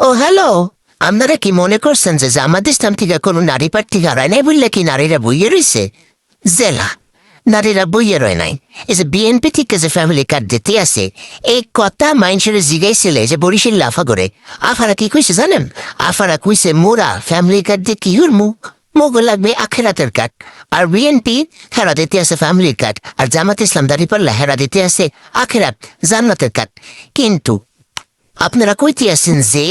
ও hello, আপনারা কি মনে করছেন যে জামাত ইসলাম থেকে কোনো নারী প্রার্থী হারায় নাই বললে কি নারীরা বইয়ে রয়েছে? জেলা নারীরা বইয়ে রয় নাই। এই যে বিএনপি থেকে যে ফ্যামিলি কার্ড দিতে আছে, এই কথা মানুষের জিগাইছিলে যে বরিশাল লাফা করে। আফারা কি কইছে জানেন? আফারা কইছে মোরা ফ্যামিলি কার্ড দিয়ে কি হরমু, মোগো লাগবে আখেরাতের কার্ড। আর বিএনপি হেরা দিতে আছে ফ্যামিলি কার্ড, আর জামাত ইসলাম দাঁড়িয়ে পারলে হেরা দিতে আছে আখেরাত জান্নাতের কার্ড। কিন্তু আপনারা কইতে আছেন যে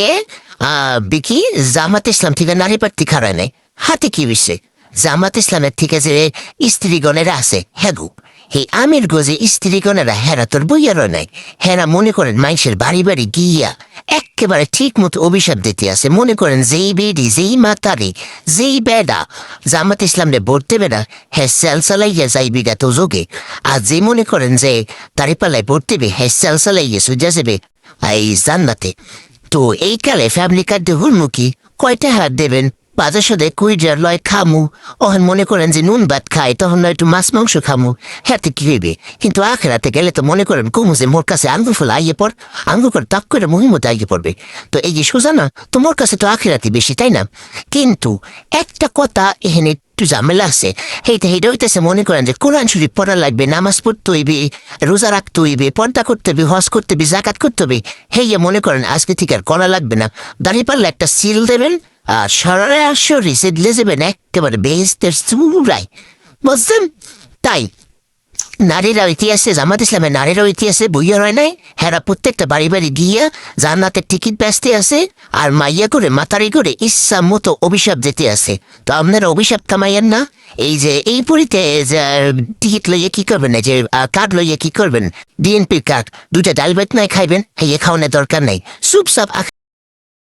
বিকি জামাত ইসলাম থেকে নারী প্রার্থী খারায় নাই। হাতে কি হইছে? জামাত ইসলামের থেকে যে স্ত্রীগণেরা আছে হেগু, এই আমির গোজে স্ত্রীগণেরা হেরা তোর বইয়ার নাই। হেরা মনে করেন মানুষের বাড়ি বাড়ি গিয়া একেবারে ঠিক মতো অভিশাপ দিতে আছে। মনে করেন যেই বেডি যেই মাতারি যেই বেডা জামাত ইসলামরে ভোট দেবে না, হ্যাঁ সেল চালাইয়া যাইবি গা তো যোগে। আর যে মনে করেন যে তারি পাল্লায় ভোট দেবে, হ্যাঁ সেল চালাইয়া সুজা যাবে এই জান্নাতে। তো এই কালে ফ্যামিলি কার্ড দিয়ে হুলমুখী কয়টা হাত দেবেন? বাজার সাথে কুইজার লয় খামু, ওখান মনে করেন যে নুন ভাত খাই, তখন নয় একটু মাছ মাংস খামু, হাতে কি হইবে? কিন্তু আখেরাতে গেলে তো মনে করেন কমু যে মোর কাছে আঙ্গুর ফুল আইয়ে পর, আঙ্গুর করে তাপ করে মহিমতে আইয়ে পড়বে। তো এই যে সোজা না, তোমার কাছে তো আখেরাতি বেশি, তাই না? কিন্তু একটা কথা এখানে একটু ঝামেলা আছে। হেইটা হইতেছে মনে করেন যে কোরআন শরীফ পড়া লাগবে, নামাজ পড়তে হইবে, রোজা রাখতে হইবে, পর্দা করতে হবে, হজ করতে হবে, জাকাত করতে হবে। হেইয়া মনে করেন আজকে থেকে আর করা লাগবে না। দাঁড়িয়ে পারলে একটা সিল দেবেন আর সরাসরি সেদলে যাবেন একেবারে বেহেস্তের চূড়ায়, বুঝছেন? তাই নারীরা ইতিহাসে জামাত ইসলামের নারীরাও ইতিহাসে বইয়া হয় নাই। হেরা প্রত্যেকটা বাড়ি বাড়ি গিয়া জান্নাতের টিকিট বেচতে আছে, আর মাইয়া করে মাতারি করে ইচ্ছা মতো অভিশাপ দিতে আছে। তো আপনারা অভিশাপ কামাইয়েন না। এই যে এই পরিতে যে টিকিট লইয়ে কি করবেন, এই যে কার্ড লইয়ে কি করবেন? ডিএনপির কার্ড দুইটা ডাল ভাত নাই খাইবেন, হ্যাঁ খাওয়ানোর দরকার নাই। চুপচাপ